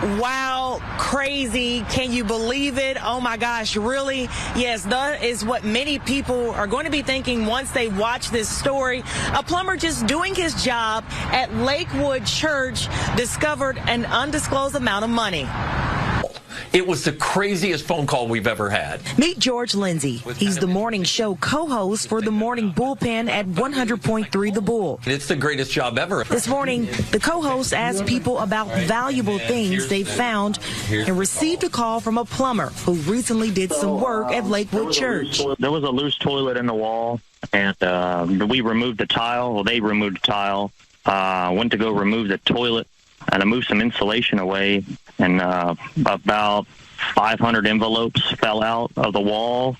Wow, crazy. Can you believe it? Oh my gosh, really? Yes, that is what many people are going to be thinking once they watch this story. A plumber just doing his job at Lakewood Church discovered an undisclosed amount of money. It was the craziest phone call we've ever had. Meet George Lindsay. He's the morning show co-host for the morning bullpen at 100.3 The Bull. It's the greatest job ever. This morning, the co-host asked people about valuable things they found and received a call from a plumber who recently did some work at Lakewood Church. There was a loose toilet in the wall, and we removed the tile. Well, they removed the tile. Went to go remove the toilet, and I moved some insulation away, and about 500 envelopes fell out of the wall.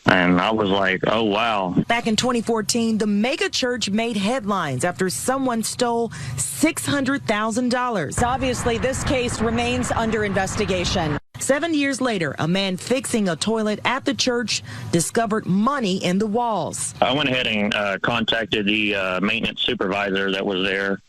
And I was like, oh, wow. Back in 2014, the mega church made headlines after someone stole $600,000. Obviously, this case remains under investigation. 7 years later, a man fixing a toilet at the church discovered money in the walls. I went ahead and contacted the maintenance supervisor that was there.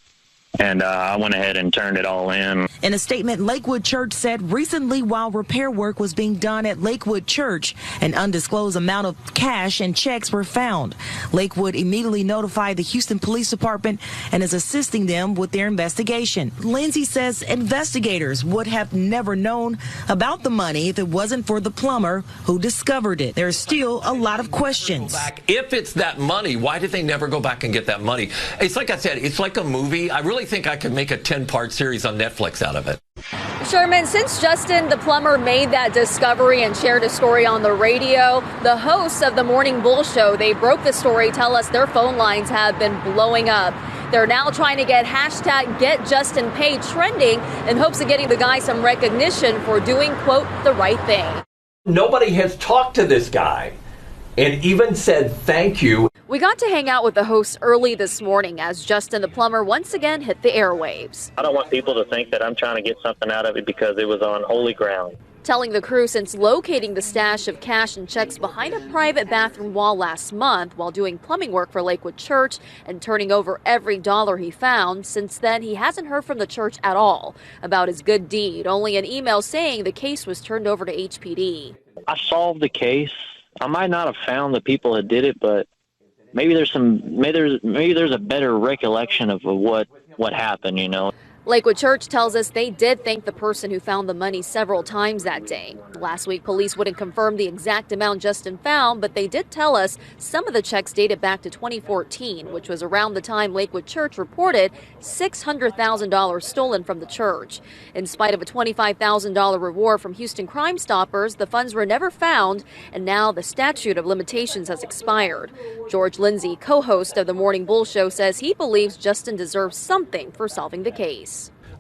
And I went ahead and turned it all in. In a statement, Lakewood Church said recently while repair work was being done at Lakewood Church, an undisclosed amount of cash and checks were found. Lakewood immediately notified the Houston Police Department and is assisting them with their investigation. Lindsay says investigators would have never known about the money if it wasn't for the plumber who discovered it. There's still a lot of questions. If it's that money, why did they never go back and get that money? It's like I said, it's like a movie. I really think I could make a 10-part series on Netflix out of it. Sherman, since Justin the plumber made that discovery and shared a story on the radio, the hosts of the Morning Bull Show, they broke the story, tell us their phone lines have been blowing up. They're now trying to get hashtag #GetJustinPaid trending in hopes of getting the guy some recognition for doing, quote, the right thing. Nobody has talked to this guy and even said thank you. We got to hang out with the hosts early this morning as Justin the plumber once again hit the airwaves. I don't want people to think that I'm trying to get something out of it because it was on holy ground. Telling the crew since locating the stash of cash and checks behind a private bathroom wall last month while doing plumbing work for Lakewood Church and turning over every dollar he found, since then he hasn't heard from the church at all about his good deed, only an email saying the case was turned over to HPD. I solved the case. I might not have found the people that did it, but maybe there's a better recollection of what happened, you know. Lakewood Church tells us they did thank the person who found the money several times that day. Last week, police wouldn't confirm the exact amount Justin found, but they did tell us some of the checks dated back to 2014, which was around the time Lakewood Church reported $600,000 stolen from the church. In spite of a $25,000 reward from Houston Crime Stoppers, the funds were never found, and now the statute of limitations has expired. George Lindsay, co-host of the Morning Bull Show, says he believes Justin deserves something for solving the case.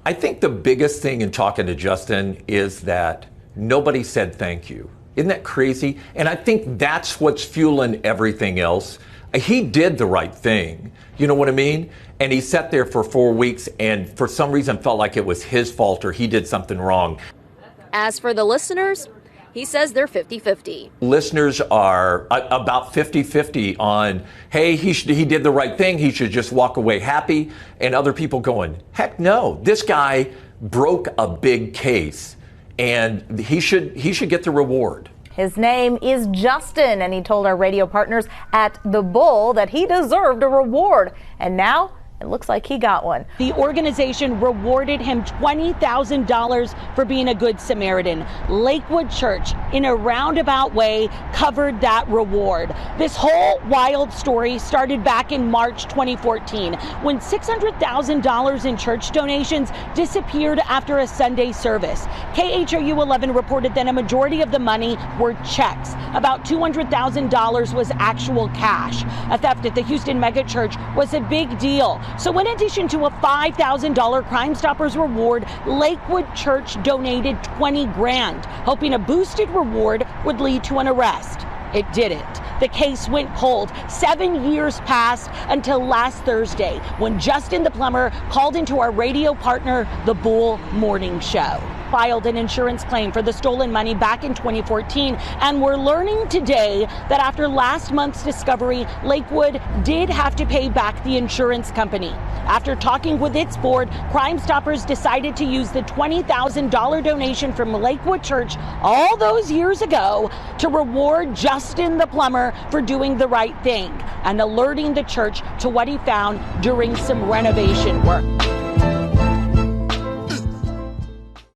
I think the biggest thing in talking to Justin is that nobody said thank you. Isn't that crazy? And I think that's what's fueling everything else. He did the right thing. You know what I mean? And he sat there for 4 weeks and for some reason felt like it was his fault or he did something wrong. As for the listeners, he says they're 50-50. Listeners are about 50-50 on, hey, he did the right thing. He should just walk away happy. And other people going, heck no, this guy broke a big case and he should get the reward. His name is Justin, and he told our radio partners at The Bull that he deserved a reward. And now it looks like he got one. The organization rewarded him $20,000 for being a good Samaritan. Lakewood Church, in a roundabout way, covered that reward. This whole wild story started back in March 2014 when $600,000 in church donations disappeared after a Sunday service. KHOU 11 reported that a majority of the money were checks. About $200,000 was actual cash. A theft at the Houston megachurch was a big deal. So in addition to a $5,000 Crime Stoppers reward, Lakewood Church donated $20 grand, hoping a boosted reward would lead to an arrest. It didn't. The case went cold. 7 years passed until last Thursday when Justin the plumber called into our radio partner, The Bull Morning Show. filed an insurance claim for the stolen money back in 2014, and we're learning today that after last month's discovery, Lakewood did have to pay back the insurance company. After talking with its board, Crime Stoppers decided to use the $20,000 donation from Lakewood Church all those years ago to reward Justin the plumber for doing the right thing and alerting the church to what he found during some renovation work.